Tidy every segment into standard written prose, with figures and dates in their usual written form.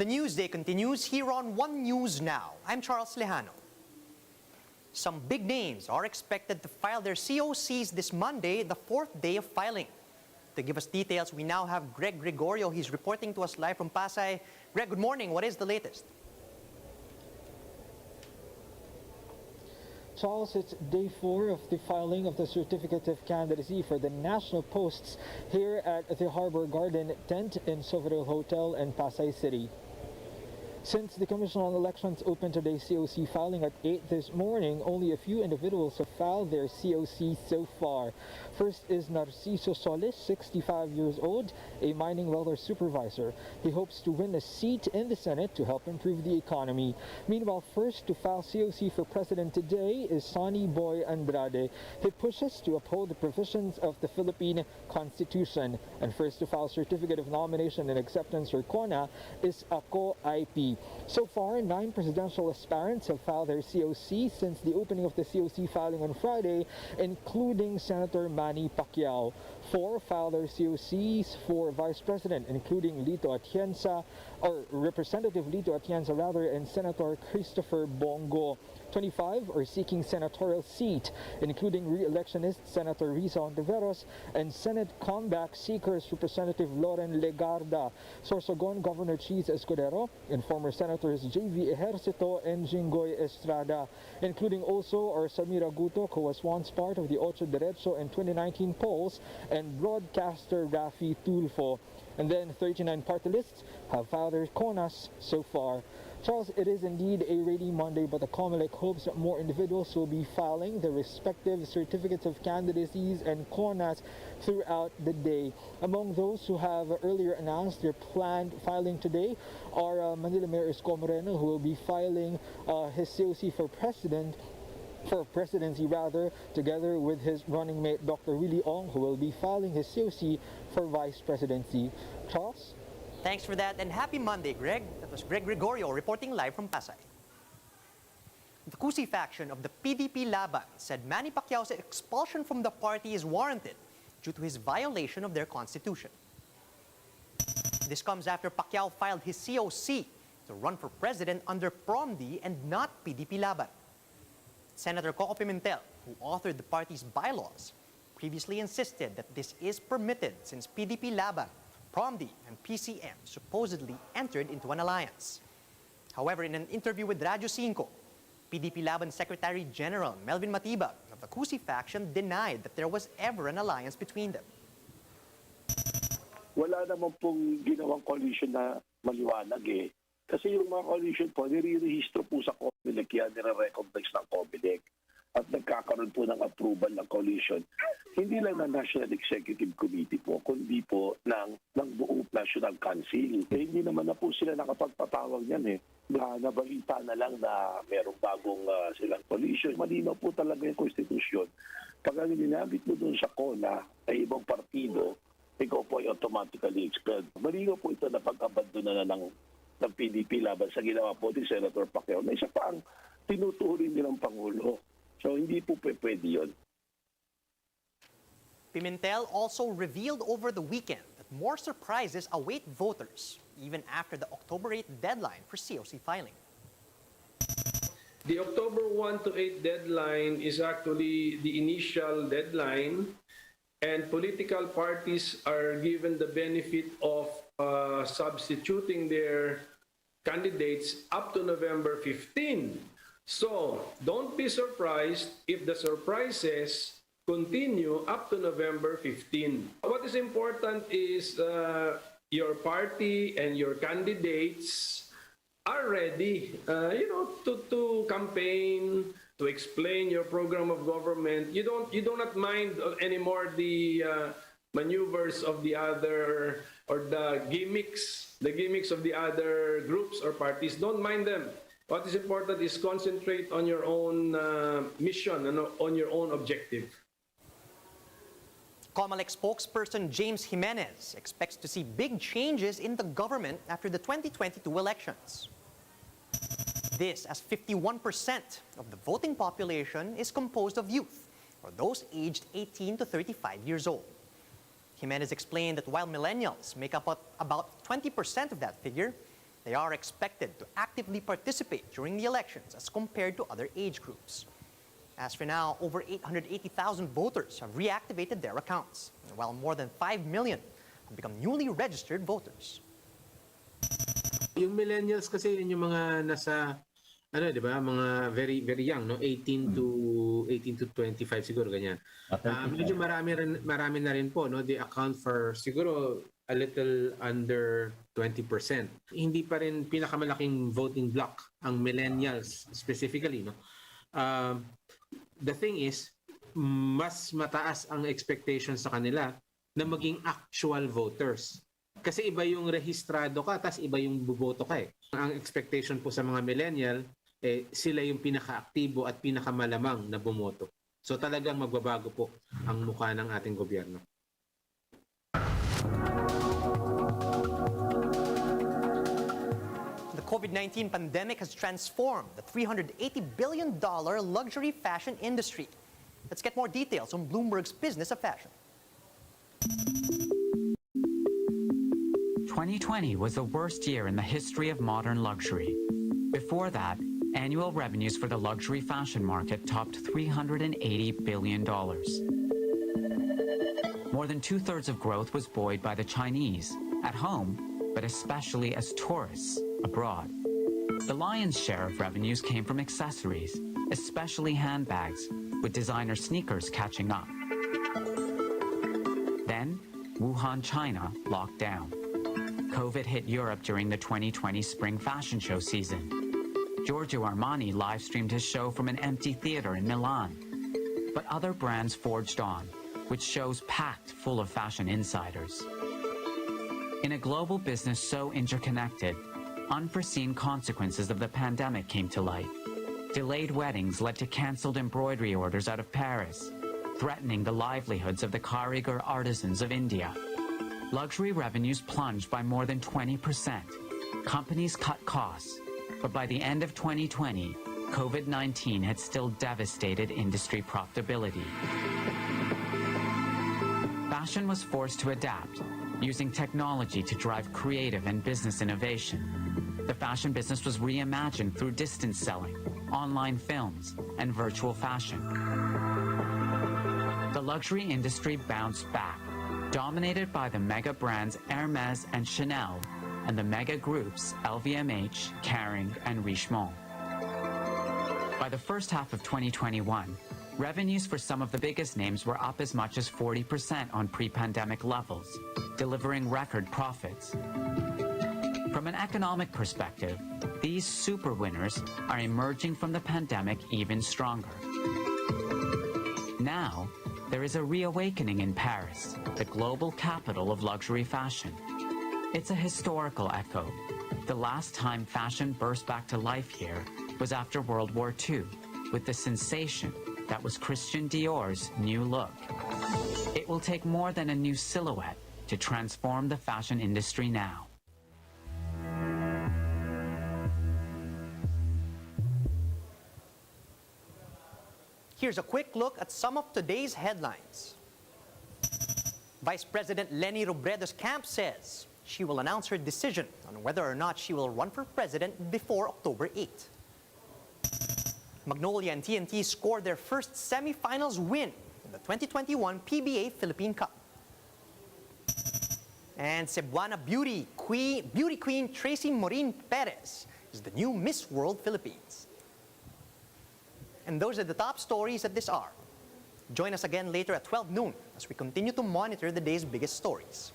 The Newsday continues here on One News Now. I'm Charles Lejano. Some big names are expected to file their COCs this Monday, the fourth day of filing. To give us details, we now have Greg Gregorio. He's reporting to us live from Pasay. Greg, good morning. What is the latest? Charles, it's day 4 of the filing of the certificate of candidacy for the national posts here at the Harbor Garden tent in Sovereign Hotel in Pasay City. Since the Commission on Elections opened today's COC filing at 8 this morning, only a few individuals have filed their COC so far. First is Narciso Solis, 65 years old, a mining welder supervisor. He hopes to win a seat in the Senate to help improve the economy. Meanwhile, first to file COC for president today is Sonny Boy Andrade. He pushes to uphold the provisions of the Philippine Constitution. And first to file certificate of nomination and acceptance or CONA is Ako IP. So far, 9 presidential aspirants have filed their COC since the opening of the COC filing on Friday, including Senator Manny Pacquiao. 4 filed their COCs for Vice President, including Lito Atienza, or Representative Lito Atienza rather, and Senator Christopher Bongo. 25 are seeking senatorial seat, including re-electionist Senator Risa Ontiveros and Senate comeback seekers Representative Loren Legarda, Sorsogon Governor Cheese Escudero, and former Senators J.V. Ejercito and Jinggoy Estrada, including also are Samira Guto, who was once part of the Ocho Derecho and 2019 polls, and broadcaster Rafi Tulfo. And then 39 party lists have filed their CONAs so far. Charles, it is indeed a rainy Monday, but the COMELEC hopes that more individuals will be filing their respective certificates of candidacies and CONAs throughout the day. Among those who have earlier announced their planned filing today are Manila Mayor Isko Moreno, who will be filing his COC for presidency rather, together with his running mate Dr. Willie Ong, who will be filing his COC for vice presidency. Charles? Thanks for that, and happy Monday, Greg. That was Greg Gregorio reporting live from Pasay. The Cusi faction of the PDP-Laban said Manny Pacquiao's expulsion from the party is warranted due to his violation of their constitution. This comes after Pacquiao filed his COC to run for president under PROMDI and not PDP-Laban. Senator Pimentel, who authored the party's bylaws, previously insisted that this is permitted since PDP-Laban, PROMDI, and PCM supposedly entered into an alliance. However, in an interview with Radyo 5, PDP-Laban Secretary General Melvin Matibag of the Cusi faction denied that there was ever an alliance between them. Wala naman pong ginawang coalition na maliwanag eh. Kasi yung mga coalition po, nire-rehistro po sa COMELEC yan, nire-recognize ng COMELEC at nagkakaroon po ng approval ng coalition. Hindi lang ng National Executive Committee po, kundi po ng buong National Council. Eh, hindi naman na po sila nakapagpatawag yan eh. Nabalita na lang na merong bagong silang coalition. Malinaw po talaga yung konstitusyon. Pag ang ginamit mo doon sa CONA ay ibang partido, ikaw po ay automatically expelled. Malinaw po ito na pag-abandona na ng PDP laban sa ginawa po ni Senator Pacquiao na isa pa ang tinuturing nilang Pangulo. So hindi po pwede yun. Pimentel also revealed over the weekend that more surprises await voters, even after the October 8 deadline for COC filing. The October 1 to 8 deadline is actually the initial deadline, and political parties are given the benefit of substituting their candidates up to November 15. So, don't be surprised if the surprises continue up to November 15. What is important is your party and your candidates are ready, to campaign, to explain your program of government. You do not mind anymore the maneuvers of the other, or the gimmicks of the other groups or parties. Don't mind them. What is important is concentrate on your own mission and on your own objective. COMELEC spokesperson James Jimenez expects to see big changes in the government after the 2022 elections. This as 51% of the voting population is composed of youth, or those aged 18 to 35 years old. Jimenez explained that while millennials make up about 20% of that figure, They are expected to actively participate during the elections as compared to other age groups. As for now, over 880,000 voters have reactivated their accounts, while more than 5 million have become newly registered voters. Yung millennials kasi yun yung mga nasa ano, 'di ba? Mga very very young, no? 18 to 25 siguro ganyan. Medyo marami na rin po, no? They account for siguro a little under 20%. Hindi pa rin pinakamalaking voting bloc ang millennials specifically, no? The thing is, mas mataas ang expectations sa kanila na maging actual voters. Kasi iba yung rehistrado ka, tas iba yung buboto ka eh. Ang expectation po sa mga millennial, sila yung pinaka-aktibo at pinakamalamang na bumoto. So talagang magbabago po ang mukha ng ating gobyerno. The COVID-19 pandemic has transformed the $380 billion luxury fashion industry. Let's get more details on Bloomberg's Business of Fashion. 2020 was the worst year in the history of modern luxury. Before that, annual revenues for the luxury fashion market topped $380 billion. More than two-thirds of growth was buoyed by the Chinese, at home, but especially as tourists abroad. The lion's share of revenues came from accessories, especially handbags, with designer sneakers catching up. Then, Wuhan, China locked down. COVID hit Europe during the 2020 spring fashion show season. Giorgio Armani live-streamed his show from an empty theater in Milan. But other brands forged on, with shows packed full of fashion insiders. In a global business so interconnected, unforeseen consequences of the pandemic came to light. Delayed weddings led to cancelled embroidery orders out of Paris, threatening the livelihoods of the Karigar artisans of India. Luxury revenues plunged by more than 20%. Companies cut costs, but by the end of 2020, COVID-19 had still devastated industry profitability. Fashion was forced to adapt, using technology to drive creative and business innovation. The fashion business was reimagined through distance selling, online films, and virtual fashion. The luxury industry bounced back, dominated by the mega brands Hermès and Chanel, and the mega groups LVMH, Kering, and Richemont. By the first half of 2021, revenues for some of the biggest names were up as much as 40% on pre-pandemic levels, delivering record profits. From an economic perspective, these super winners are emerging from the pandemic even stronger. Now, there is a reawakening in Paris, the global capital of luxury fashion. It's a historical echo. The last time fashion burst back to life here was after World War II, with the sensation that was Christian Dior's new look. It will take more than a new silhouette to transform the fashion industry now. Here's a quick look at some of today's headlines. Vice President Leni Robredo's camp says she will announce her decision on whether or not she will run for president before October 8. Magnolia and TNT scored their first semifinals win in the 2021 PBA Philippine Cup. And Cebuana beauty queen Tracy Morin Perez is the new Miss World Philippines. And those are the top stories at this hour. Join us again later at 12 noon as we continue to monitor the day's biggest stories.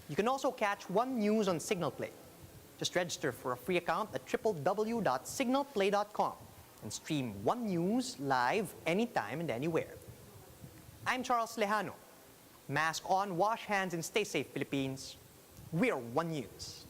You can also catch One News on Signal Play. Just register for a free account at www.signalplay.com and stream One News live anytime and anywhere. I'm Charles Lejano. Mask on, wash hands, and stay safe, Philippines. We're One News.